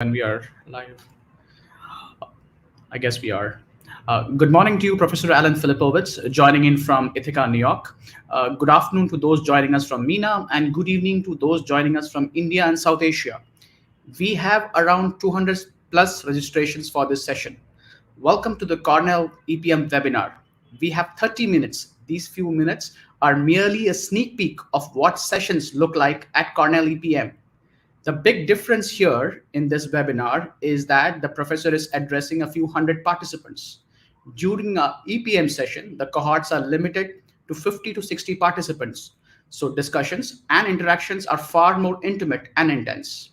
When we are live, I guess we are. Good morning to you, Professor Alan Filipovitz, joining in from Ithaca, New York. Good afternoon to those joining us from MENA, and good evening to those joining us from India and South Asia. We have around 200 plus registrations for this session. Welcome to the Cornell EPM webinar. We have 30 minutes. These few minutes are merely a sneak peek of what sessions look like at Cornell EPM. The big difference here in this webinar is that the professor is addressing a few hundred participants. During a EPM session, the cohorts are limited to 50 to 60 participants. So discussions and interactions are far more intimate and intense.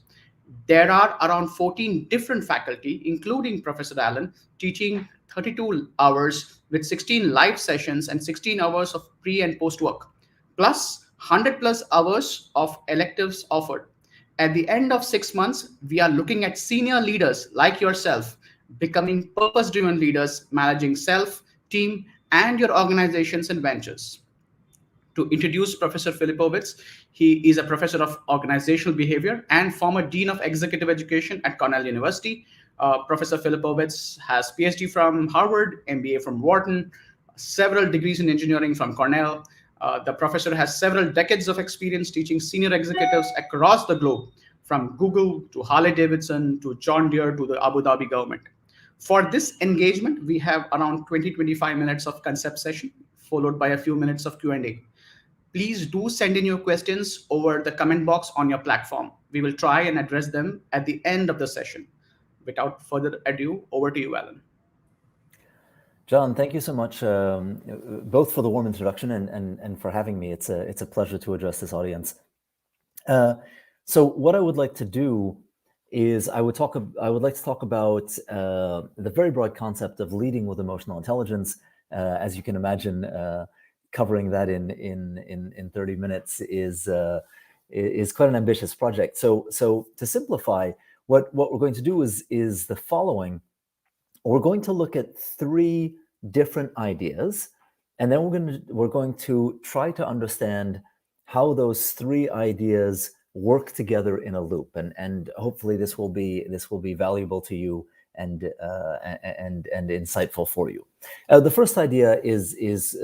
There are around 14 different faculty, including Professor Allen, teaching 32 hours with 16 live sessions and 16 hours of pre and post work, plus 100 plus hours of electives offered. At the end of 6 months, we are looking at senior leaders like yourself becoming purpose driven leaders, managing self, team, and your organizations and ventures. To introduce Professor Filipovitz, he is a professor of organizational behavior and former dean of executive education at Cornell University. Professor Filipovitz has PhD from Harvard, MBA from Wharton, several degrees in engineering from Cornell. The professor has several decades of experience teaching senior executives across the globe, from Google to Harley Davidson to John Deere to the Abu Dhabi government. For this engagement, we have around 20-25 minutes of concept session, followed by a few minutes of Q&A. Please do send in your questions over the comment box on your platform. We will try and address them at the end of the session. Without further ado, over to you, Alan. John, thank you so much, both for the warm introduction and for having me. It's a pleasure to address this audience. So what I would like to do is I would like to talk about the very broad concept of leading with emotional intelligence. As you can imagine, covering that in 30 minutes is quite an ambitious project. So to simplify, what we're going to do is the following. We're going to look at 3 different ideas, and then we're going to try to understand how those 3 ideas work together in a loop, and hopefully this will be valuable to you and insightful for you. The first idea is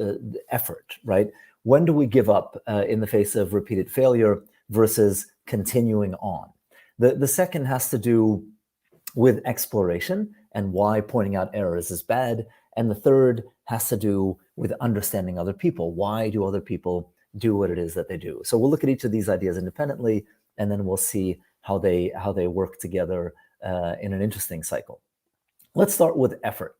effort, right? When do we give up in the face of repeated failure versus continuing on? The second has to do with exploration and why pointing out errors is bad. And the third has to do with understanding other people. Why do other people do what it is that they do? So we'll look at each of these ideas independently, and then we'll see how they work together in an interesting cycle. Let's start with effort.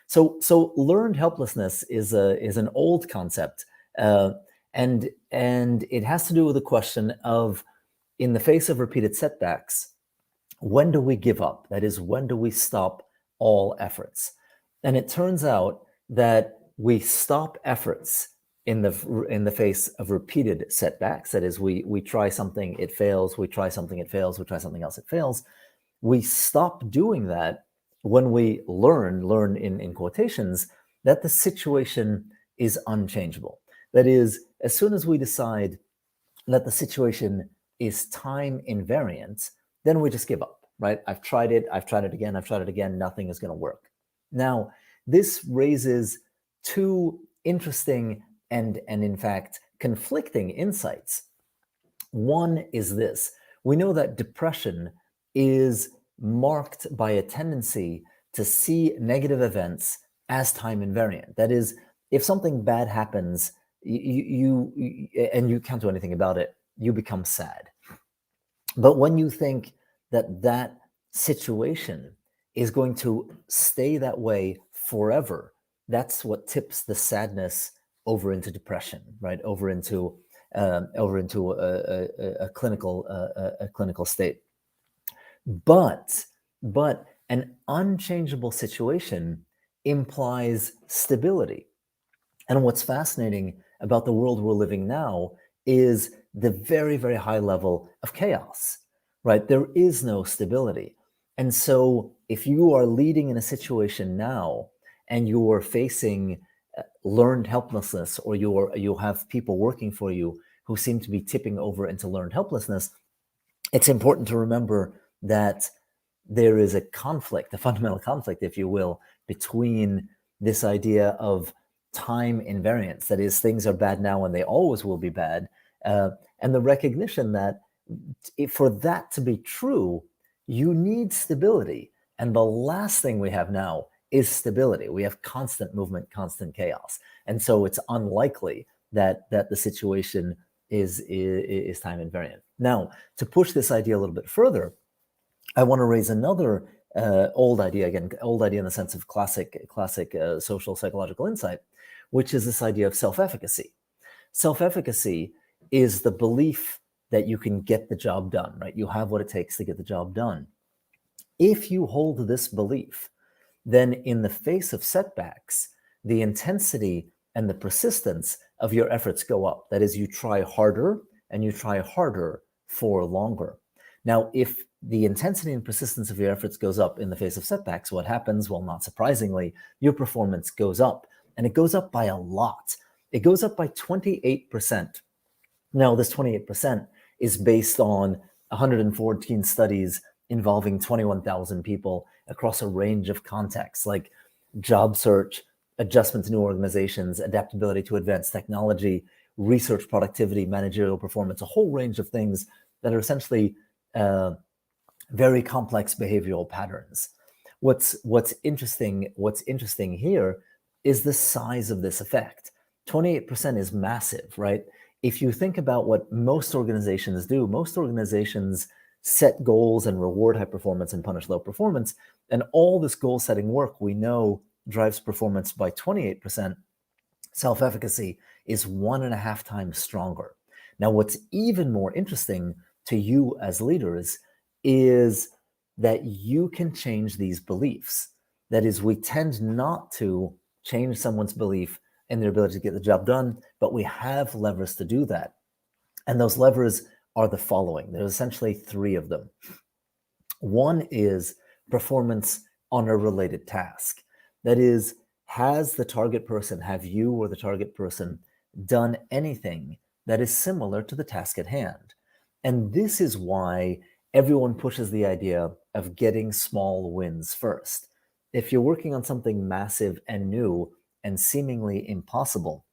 So learned helplessness is an old concept, and it has to do with the question of, in the face of repeated setbacks, when do we give up? That is, when do we stop all efforts? And it turns out that we stop efforts in the face of repeated setbacks. That is, we try something, it fails, we try something, it fails, we try something else, it fails. We stop doing that when we learn in quotations, that the situation is unchangeable. That is, as soon as we decide that the situation is time invariant, then we just give up, right? I've tried it again, nothing is going to work. Now, this raises 2 interesting and in fact conflicting insights. One is this: we know that depression is marked by a tendency to see negative events as time invariant. That is, if something bad happens, and you can't do anything about it, you become sad. But when you think that situation is going to stay that way forever, that's what tips the sadness over into depression, right? Over into a clinical state. But an unchangeable situation implies stability. And what's fascinating about the world we're living now is the very, very high level of chaos, right? There is no stability. And so if you are leading in a situation now and you are facing learned helplessness, or you have people working for you who seem to be tipping over into learned helplessness, it's important to remember that there is a conflict, a fundamental conflict, if you will, between this idea of time invariance, that is, things are bad now and they always will be bad, and the recognition that for that to be true, you need stability. And the last thing we have now is stability. We have constant movement, constant chaos. And so it's unlikely that the situation is time invariant. Now, to push this idea a little bit further, I want to raise another old idea, again, old idea in the sense of classic social psychological insight, which is this idea of self-efficacy. Self-efficacy is the belief that you can get the job done, right? You have what it takes to get the job done. If you hold this belief, then in the face of setbacks, the intensity and the persistence of your efforts go up. That is, you try harder and you try harder for longer. Now, if the intensity and persistence of your efforts goes up in the face of setbacks, what happens? Well, not surprisingly, your performance goes up, and it goes up by a lot. It goes up by 28%. Now, this 28% is based on 114 studies involving 21,000 people across a range of contexts like job search, adjustment to new organizations, adaptability to advanced technology, research productivity, managerial performance, a whole range of things that are essentially very complex behavioral patterns. What's interesting here is the size of this effect. 28% is massive, right? If you think about what most organizations do, most organizations set goals and reward high performance and punish low performance. And all this goal setting work we know drives performance by 28%. Self-efficacy is 1.5 times stronger. Now, what's even more interesting to you as leaders is that you can change these beliefs. That is, we tend not to change someone's belief in their ability to get the job done, but we have levers to do that. And those levers are the following. There's essentially 3 of them. One is performance on a related task. That is, has the target person, have you or the target person done anything that is similar to the task at hand? And this is why everyone pushes the idea of getting small wins first. If you're working on something massive and new and seemingly impossible,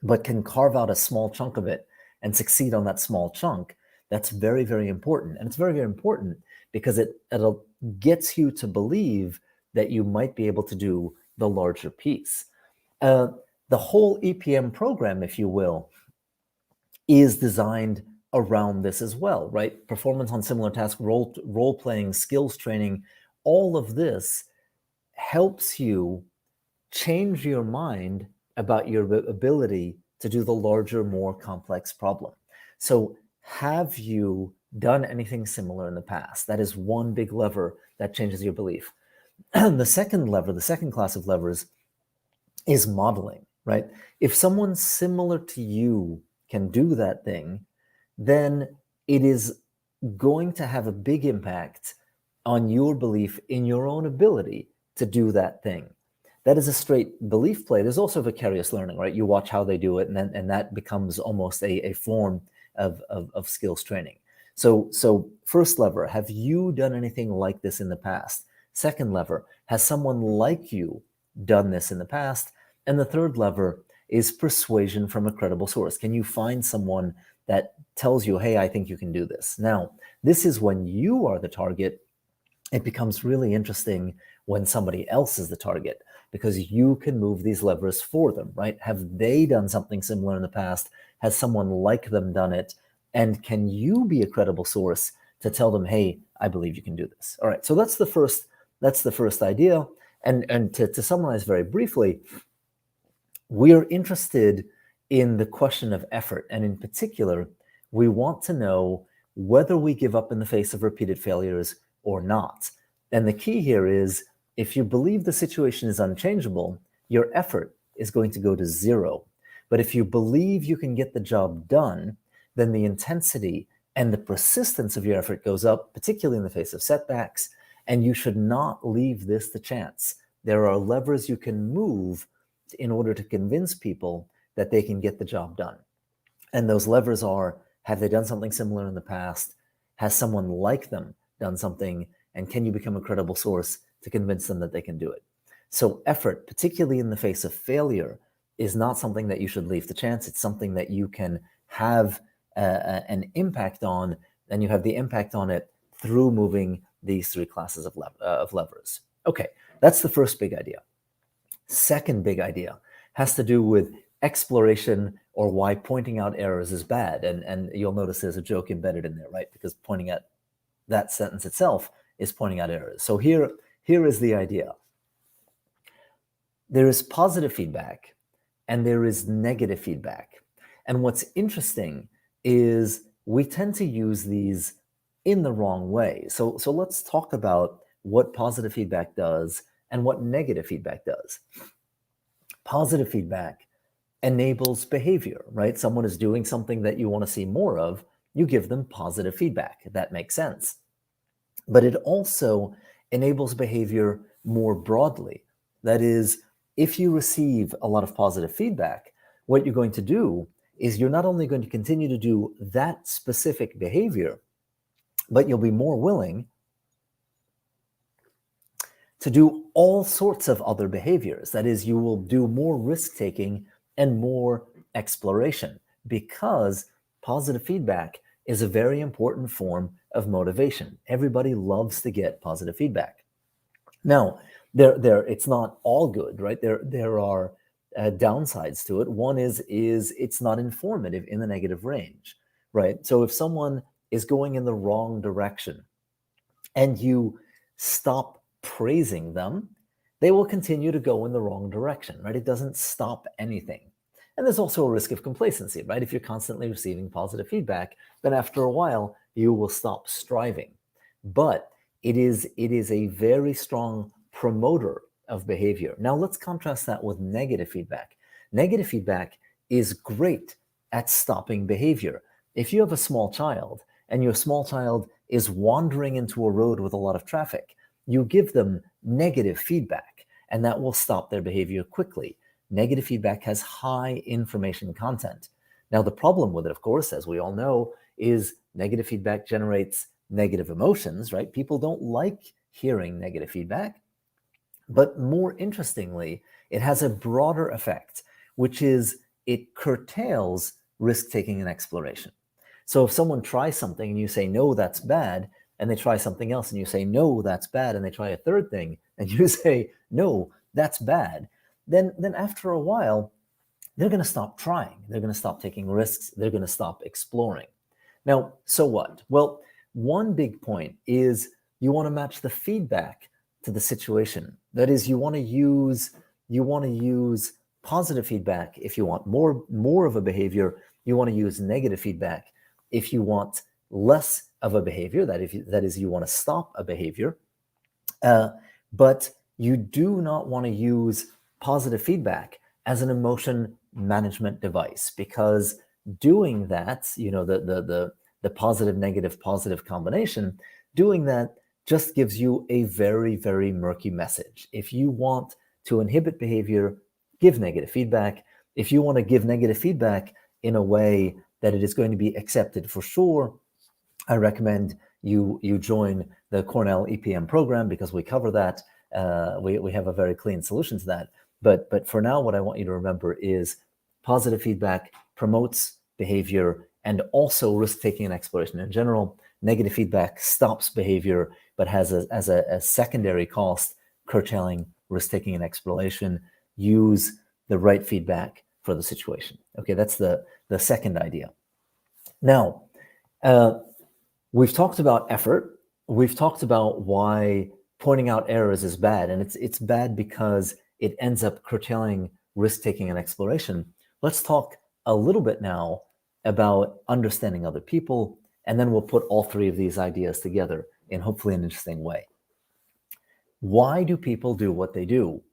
but can carve out a small chunk of it and succeed on that small chunk, that's very, very important. And it's very, very important because it gets you to believe that you might be able to do the larger piece. The whole EPM program, if you will, is designed around this as well, right? Performance on similar tasks, role-playing, skills training, all of this helps you change your mind about your ability to do the larger, more complex problem. So have you done anything similar in the past? That is one big lever that changes your belief. The second lever, the second class of levers, is modeling, right? If someone similar to you can do that thing, then it is going to have a big impact on your belief in your own ability to do that thing. That is a straight belief play. There's also vicarious learning, right? You watch how they do it, and that becomes almost a form of skills training. So first lever, have you done anything like this in the past? Second lever, has someone like you done this in the past? And the third lever is persuasion from a credible source. Can you find someone that tells you, hey, I think you can do this? Now, this is when you are the target. It becomes really interesting when somebody else is the target, because you can move these levers for them, right? Have they done something similar in the past? Has someone like them done it? And can you be a credible source to tell them, hey, I believe you can do this? All right, so that's the first idea. And to summarize very briefly, we're interested in the question of effort. And in particular, we want to know whether we give up in the face of repeated failures or not. And the key here is, if you believe the situation is unchangeable, your effort is going to go to 0. But if you believe you can get the job done, then the intensity and the persistence of your effort goes up, particularly in the face of setbacks. And you should not leave this to chance. There are levers you can move in order to convince people that they can get the job done. And those levers are, have they done something similar in the past? Has someone like them done something? And can you become a credible source to convince them that they can do it? So effort, particularly in the face of failure, is not something that you should leave to chance. It's something that you can have an impact on, and you have the impact on it through moving these three classes of levers. Okay, that's the first big idea. Second big idea has to do with exploration, or why pointing out errors is bad. And you'll notice there's a joke embedded in there, right? Because pointing at that sentence itself is pointing out errors. So here is the idea. There is positive feedback and there is negative feedback. And what's interesting is we tend to use these in the wrong way. So let's talk about what positive feedback does and what negative feedback does. Positive feedback enables behavior, right? Someone is doing something that you want to see more of, you give them positive feedback. That makes sense. But it also enables behavior more broadly. That is, if you receive a lot of positive feedback, what you're going to do is you're not only going to continue to do that specific behavior, but you'll be more willing to do all sorts of other behaviors. That is, you will do more risk-taking and more exploration, because positive feedback is a very important form of motivation. Everybody loves to get positive feedback. Now, it's not all good, right? There are downsides to it. One is it's not informative in the negative range, right? So if someone is going in the wrong direction and you stop praising them, they will continue to go in the wrong direction, right? It doesn't stop anything. And there's also a risk of complacency, right? If you're constantly receiving positive feedback, then after a while, you will stop striving. But it is a very strong promoter of behavior. Now let's contrast that with negative feedback. Negative feedback is great at stopping behavior. If you have a small child and your small child is wandering into a road with a lot of traffic, you give them negative feedback, and that will stop their behavior quickly. Negative feedback has high information content. Now, the problem with it, of course, as we all know, is negative feedback generates negative emotions, right? People don't like hearing negative feedback. But more interestingly, it has a broader effect, which is it curtails risk-taking and exploration. So if someone tries something and you say, no, that's bad, and they try something else and you say, no, that's bad, and they try a third thing and you say, no, that's bad, then after a while, they're going to stop trying. They're going to stop taking risks. They're going to stop exploring. Now, so what? Well, one big point is you want to match the feedback to the situation. That is, you want to use positive feedback if you want more of a behavior. You want to use negative feedback if you want less of a behavior. That is, you want to stop a behavior. But you do not want to use positive feedback as an emotion management device, because doing that, the positive, negative, positive combination, doing that just gives you a very, very murky message. If you want to inhibit behavior, give negative feedback. If you want to give negative feedback in a way that it is going to be accepted for sure, I recommend you join the Cornell EPM program, because we cover that. We have a very clean solution to that. But for now, what I want you to remember is positive feedback promotes behavior and also risk-taking and exploration in general. Negative feedback stops behavior, but has as a secondary cost curtailing risk-taking and exploration. Use the right feedback for the situation. Okay, that's the second idea. Now, we've talked about effort. We've talked about why pointing out errors is bad, and it's bad because it ends up curtailing risk-taking and exploration. Let's talk a little bit now about understanding other people, and then we'll put all three of these ideas together in hopefully an interesting way. Why do people do what they do?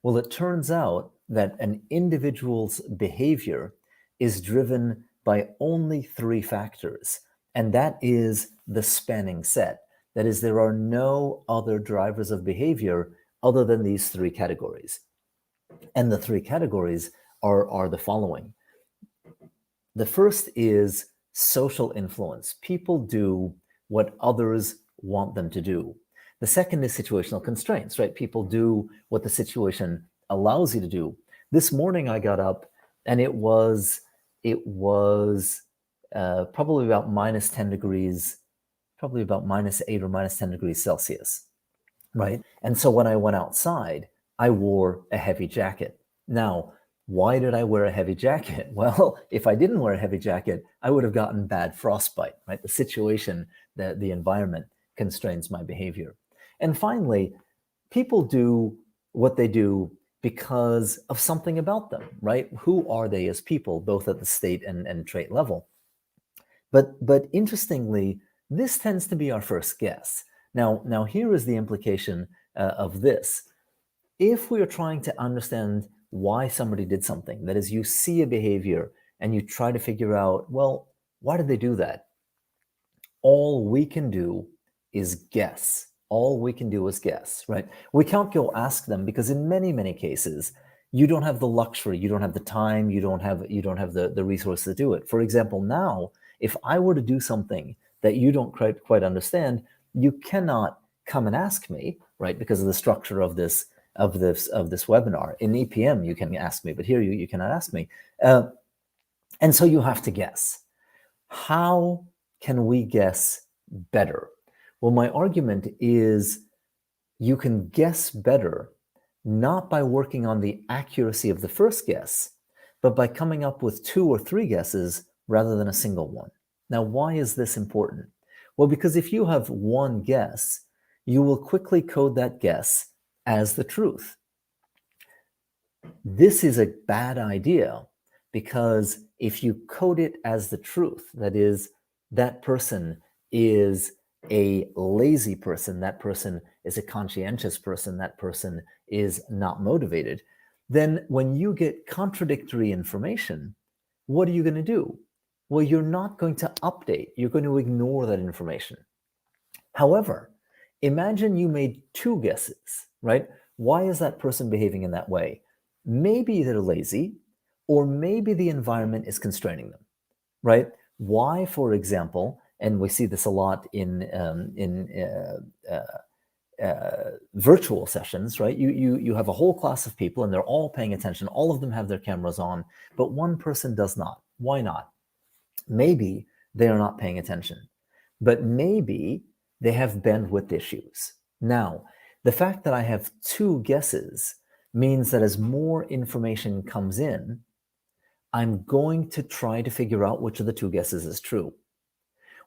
Well, it turns out that an individual's behavior is driven by only three factors, and that is the spanning set. That is, there are no other drivers of behavior other than these three categories. And the three categories are the following. The first is social influence. People do what others want them to do. The second is situational constraints, right? People do what the situation allows you to do. This morning I got up and it was probably about minus 10 degrees, probably about -8 or -10 degrees Celsius, right? And so when I went outside, I wore a heavy jacket. Now, why did I wear a heavy jacket? Well, if I didn't wear a heavy jacket, I would have gotten bad frostbite, right? The situation, the environment constrains my behavior. And finally, people do what they do because of something about them, right? Who are they as people, both at the state and trait level? But interestingly, this tends to be our first guess. Now here is the implication of this. If we are trying to understand why somebody did something, that is, you see a behavior and you try to figure out, well, why did they do that? All we can do is guess. All we can do is guess, right? We can't go ask them because in many cases, you don't have the luxury, you don't have the time, you don't have the resources to do it. For example, now, if I were to do something that you don't quite understand, you cannot come and ask me, right? Because of the structure of this webinar. In EPM, you can ask me, but here you cannot ask me. And so you have to guess. How can we guess better? Well, my argument is you can guess better not by working on the accuracy of the first guess, but by coming up with 2 or 3 guesses rather than a single one. Now, why is this important? Well, because if you have one guess, you will quickly code that guess as the truth. This is a bad idea because if you code it as the truth, that is, that person is a lazy person, that person is a conscientious person, that person is not motivated, then when you get contradictory information, what are you going to do? Well, you're not going to update. You're going to ignore that information. However, imagine you made 2 guesses, right? Why is that person behaving in that way? Maybe they're lazy, or maybe the environment is constraining them, right? Why, for example, and we see this a lot in virtual sessions, right? You have a whole class of people and they're all paying attention. All of them have their cameras on, but one person does not. Why not? Maybe they are not paying attention, but maybe they have bandwidth issues. Now, the fact that I have 2 guesses means that as more information comes in, I'm going to try to figure out which of the 2 guesses is true,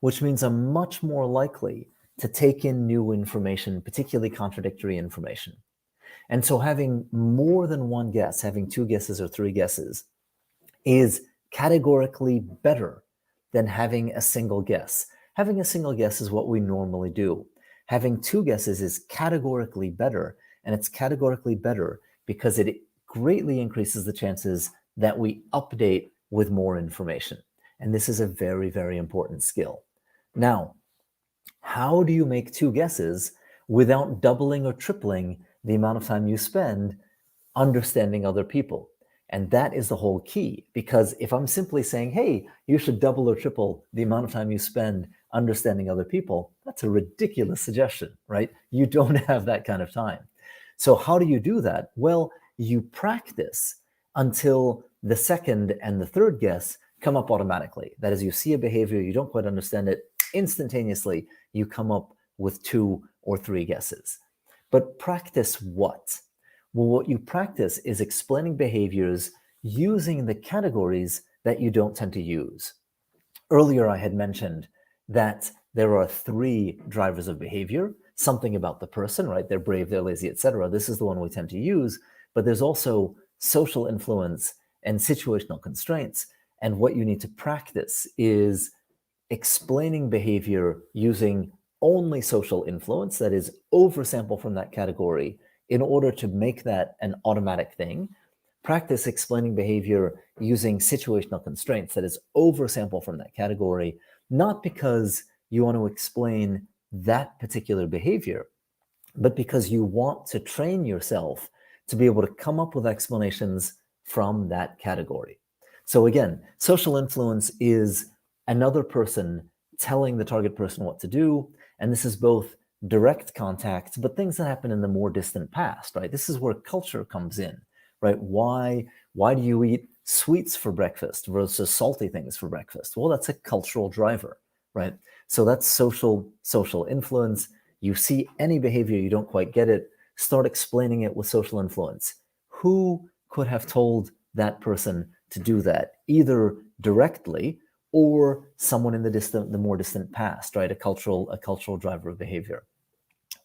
which means I'm much more likely to take in new information, particularly contradictory information. And so having more than one guess, having 2 guesses or 3 guesses, is categorically better than having a single guess. Having a single guess is what we normally do. Having 2 guesses is categorically better, and it's categorically better because it greatly increases the chances that we update with more information. And this is a very important skill. Now, how do you make 2 guesses without doubling or tripling the amount of time you spend understanding other people? And that is the whole key, because if I'm simply saying, hey, you should double or triple the amount of time you spend understanding other people, that's a ridiculous suggestion, right? You don't have that kind of time. So how do you do that? Well, you practice until the second and the third guess come up automatically. That is, you see a behavior, you don't quite understand it, instantaneously you come up with 2 or 3 guesses. But practice what? Well, what you practice is explaining behaviors using the categories that you don't tend to use. Earlier, I had mentioned that there are 3 drivers of behavior, something about the person, right? They're brave, they're lazy, etc. This is the one we tend to use, but there's also social influence and situational constraints. And what you need to practice is explaining behavior using only social influence, that is, oversample from that category in order to make that an automatic thing. Practice explaining behavior using situational constraints, that is, oversample from that category, not because you want to explain that particular behavior, but because you want to train yourself to be able to come up with explanations from that category. So again, social influence is another person telling the target person what to do, and this is both direct contact, but things that happen in the more distant past, right? This is where culture comes in, right? Why do you eat sweets for breakfast versus salty things for breakfast? Well, that's a cultural driver, right? So that's social influence. You see any behavior, you don't quite get it, start explaining it with social influence. Who could have told that person to do that, either directly or someone in the more distant past, right? A cultural driver of behavior.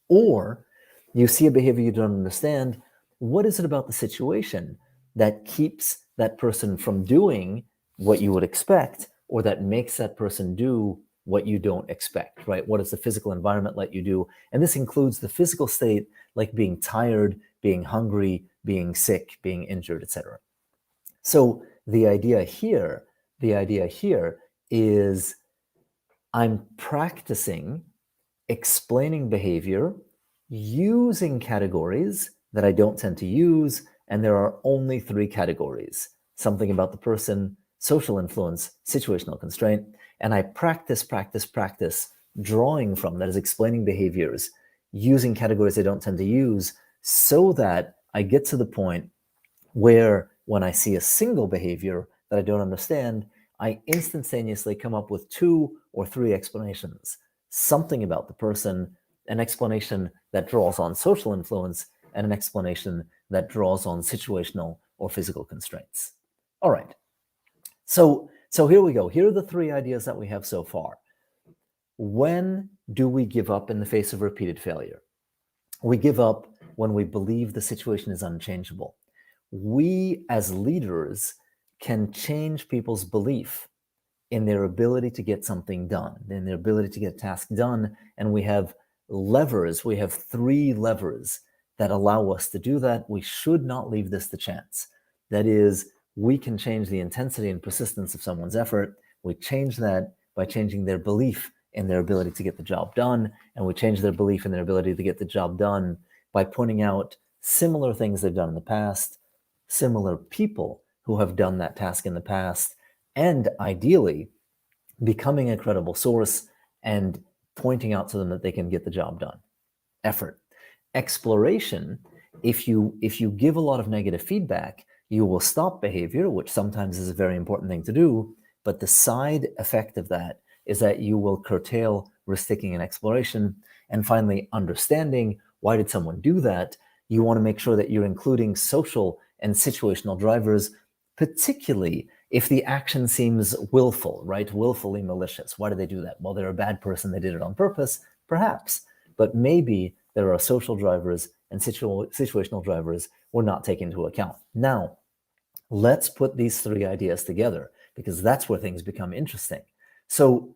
Or you see a behavior you don't understand. What is it about the situation that keeps that person from doing what you would expect, or that makes that person do what you don't expect, right? What does the physical environment let you do? And this includes the physical state, like being tired, being hungry, being sick, being injured, etc. So the idea here is I'm practicing explaining behavior using categories that I don't tend to use, and there are only 3 categories: something about the person, social influence, situational constraint. And I practice drawing from, that is, explaining behaviors using categories I don't tend to use, so that I get to the point where when I see a single behavior that I don't understand, I instantaneously come up with 2 or 3 explanations: something about the person, an explanation that draws on social influence, and an explanation that draws on situational or physical constraints. All right. So here we go. Here are the 3 ideas that we have so far. When do we give up in the face of repeated failure? We give up when we believe the situation is unchangeable. We as leaders can change people's belief in their ability to get something done, in their ability to get a task done. And we have levers. We have 3 levers that allow us to do that. We should not leave this to chance. That is, we can change the intensity and persistence of someone's effort. We change that by changing their belief in their ability to get the job done. And we change their belief in their ability to get the job done by pointing out similar things they've done in the past, similar people who have done that task in the past, and ideally becoming a credible source and pointing out to them that they can get the job done. Effort. Exploration. If you give a lot of negative feedback, you will stop behavior, which sometimes is a very important thing to do, but the side effect of that is that you will curtail risk-taking and exploration. And finally, understanding. Why did someone do that? You want to make sure that you're including social and situational drivers, particularly if the action seems willful, right? Willfully malicious. Why do they do that? Well, they're a bad person. They did it on purpose, perhaps. But maybe there are social drivers and situational drivers we're not taking into account. Now, let's put these 3 ideas together, because that's where things become interesting. So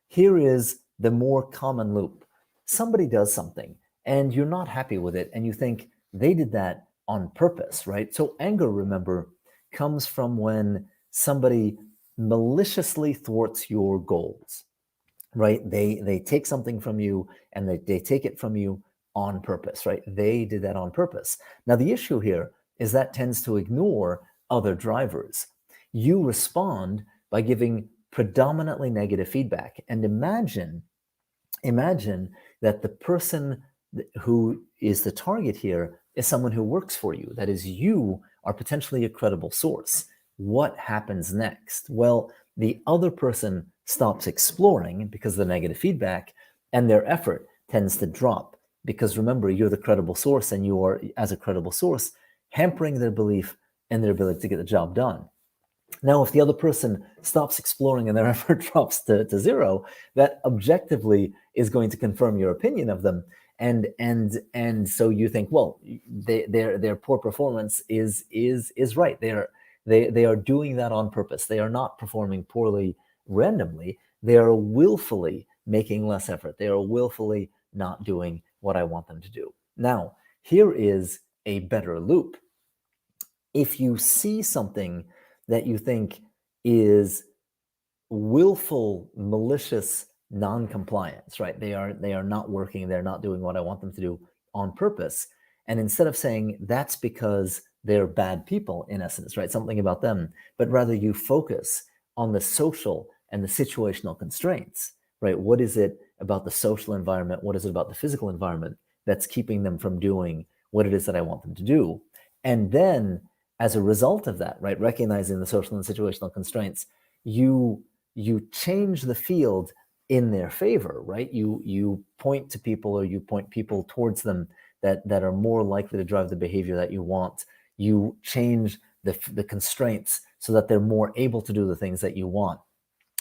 here is the more common loop. Somebody does something and you're not happy with it, and you think they did that on purpose, right? So anger, remember, comes from when somebody maliciously thwarts your goals, right? They take something from you, and they take it from you on purpose, right? They did that on purpose. Now, the issue here is that tends to ignore other drivers. You respond by giving predominantly negative feedback. And imagine that the person who is the target here is someone who works for you. That is, you are potentially a credible source. What happens next? Well, the other person stops exploring because of the negative feedback, and their effort tends to drop. Because remember, you're the credible source, and you are, as a credible source, hampering their belief and their ability to get the job done. Now, if the other person stops exploring and their effort drops to 0, that objectively is going to confirm your opinion of them. And so you think, well, their poor performance is right. They are doing that on purpose. They are not performing poorly randomly. They are willfully making less effort. They are willfully not doing what I want them to do. Now, here is a better loop. If you see something that you think is willful, malicious non-compliance, right? They are not working, they're not doing what I want them to do on purpose. And instead of saying that's because they're bad people, in essence, right? Something about them, but rather you focus on the social and the situational constraints, right? What is it about the social environment? What is it about the physical environment that's keeping them from doing what it is that I want them to do? And then as a result of that, right, recognizing the social and situational constraints, you change the field in their favor, right? You point to people, or you point people towards them that are more likely to drive the behavior that you want. You change the constraints so that they're more able to do the things that you want.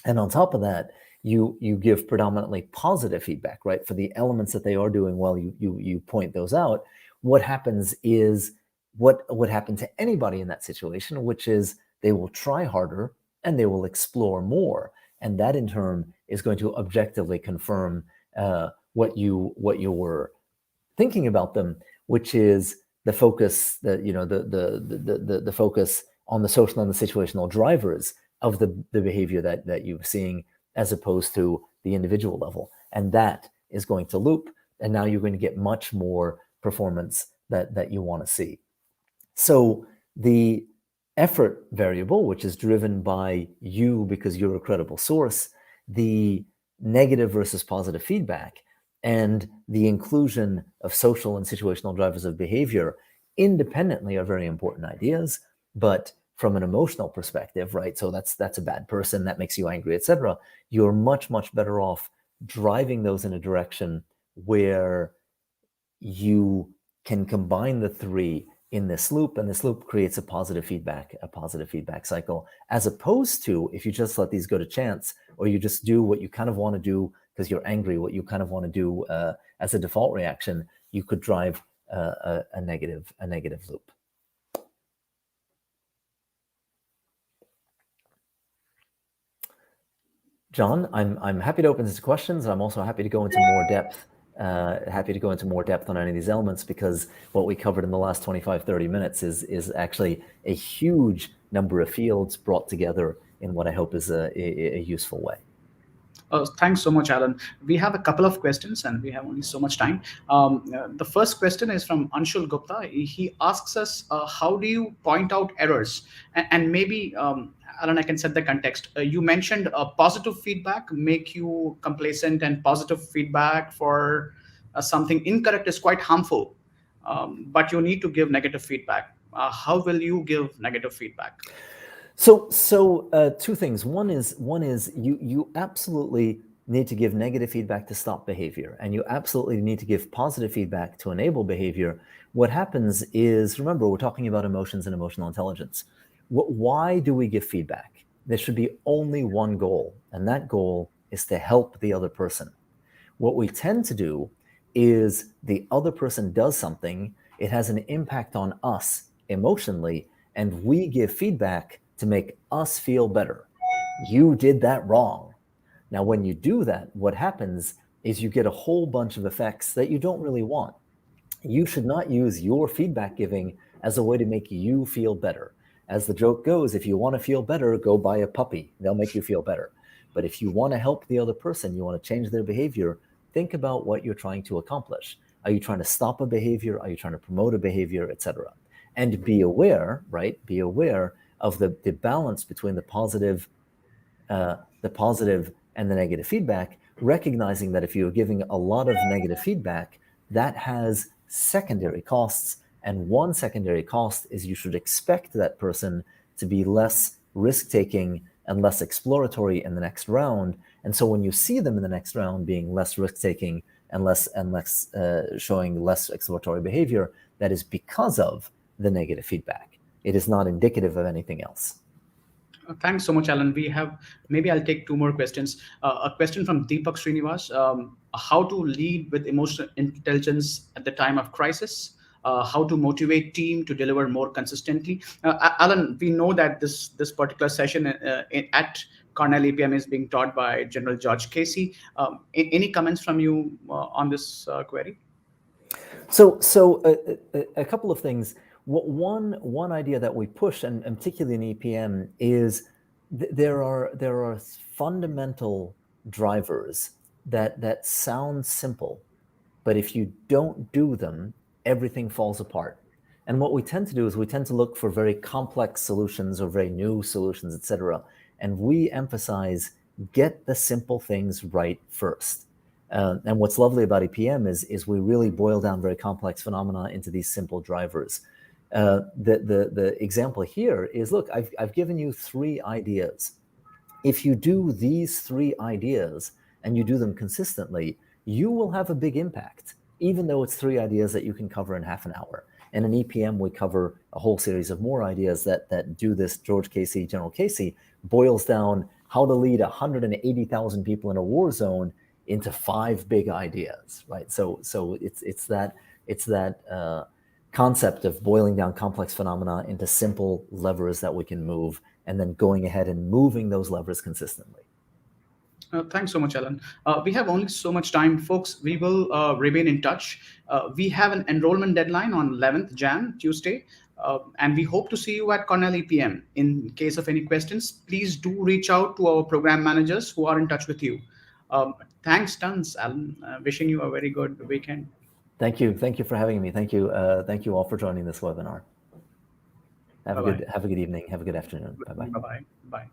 And on top of that, you give predominantly positive feedback, right? For the elements that they are doing well, you point those out. What happens is what would happen to anybody in that situation, which is they will try harder and they will explore more. And that in turn is going to objectively confirm what you were thinking about them, which is the focus, the focus on the social and the situational drivers of the behavior that you're seeing, as opposed to the individual level. And that is going to loop, and now you're going to get much more performance that you want to see. So the effort variable, which is driven by you because you're a credible source, the negative versus positive feedback, and the inclusion of social and situational drivers of behavior independently are very important ideas. But from an emotional perspective, right? So that's a bad person, that makes you angry, etc. You're much, much better off driving those in a direction where you can combine the three in this loop, and this loop creates a positive feedback cycle, as opposed to if you just let these go to chance, or you just do what you kind of want to do because you're angry, what you kind of want to do as a default reaction, you could drive a negative loop. John, I'm happy to open this to questions. I'm also happy to go into more depth. On any of these elements, because what we covered in the last 25-30 minutes is actually a huge number of fields brought together in what I hope is a useful way. Thanks so much, Alan. We have a couple of questions and we have only so much time. The first question is from Anshul Gupta. He asks us, how do you point out errors? And maybe, Alan, I can set the context. You mentioned positive feedback make you complacent, and positive feedback for something incorrect is quite harmful. But you need to give negative feedback. How will you give negative feedback? So two things. One is you absolutely need to give negative feedback to stop behavior, and you absolutely need to give positive feedback to enable behavior. What happens is, remember, we're talking about emotions and emotional intelligence. Why do we give feedback? There should be only one goal, and that goal is to help the other person. What we tend to do is the other person does something, it has an impact on us emotionally, and we give feedback to make us feel better. You did that wrong. Now, when you do that, what happens is you get a whole bunch of effects that you don't really want. You should not use your feedback giving as a way to make you feel better. As the joke goes, if you want to feel better, go buy a puppy. They'll make you feel better. But if you want to help the other person, you want to change their behavior, think about what you're trying to accomplish. Are you trying to stop a behavior? Are you trying to promote a behavior, etc.? And be aware, right? Be aware of the balance between the positive and the negative feedback, recognizing that if you're giving a lot of negative feedback, that has secondary costs. And one secondary cost is you should expect that person to be less risk-taking and less exploratory in the next round. And so when you see them in the next round being less risk-taking and less showing less exploratory behavior, that is because of the negative feedback. It is not indicative of anything else. Thanks so much, Alan. Maybe I'll take two more questions. A question from Deepak Srinivas. How to lead with emotional intelligence at the time of crisis? How to motivate team to deliver more consistently? Alan, we know that this particular session at Cornell EPM is being taught by General George Casey. Any comments from you on this query? So a couple of things. One idea that we push, and particularly in EPM, is there are fundamental drivers that sound simple, but if you don't do them, everything falls apart. And what we tend to do is we tend to look for very complex solutions or very new solutions, etc. And we emphasize, get the simple things right first. And what's lovely about EPM is we really boil down very complex phenomena into these simple drivers. The example here is, look, I've given you 3 ideas. If you do these 3 ideas and you do them consistently, you will have a big impact, even though it's 3 ideas that you can cover in half an hour. And in EPM, we cover a whole series of more ideas that do this. George Casey, General Casey, boils down how to lead 180,000 people in a war zone into 5 big ideas, right? So it's that concept of boiling down complex phenomena into simple levers that we can move, and then going ahead and moving those levers consistently. Thanks so much, Alan. We have only so much time, folks. We will remain in touch. We have an enrollment deadline on 11th Jan, Tuesday, and we hope to see you at Cornell EPM. In case of any questions, please do reach out to our program managers who are in touch with you. Thanks tons, Alan. Wishing you a very good weekend. Thank you. Thank you for having me. Thank you. Thank you all for joining this webinar. Have a good evening. Have a good afternoon. Bye-bye. Bye-bye. Bye.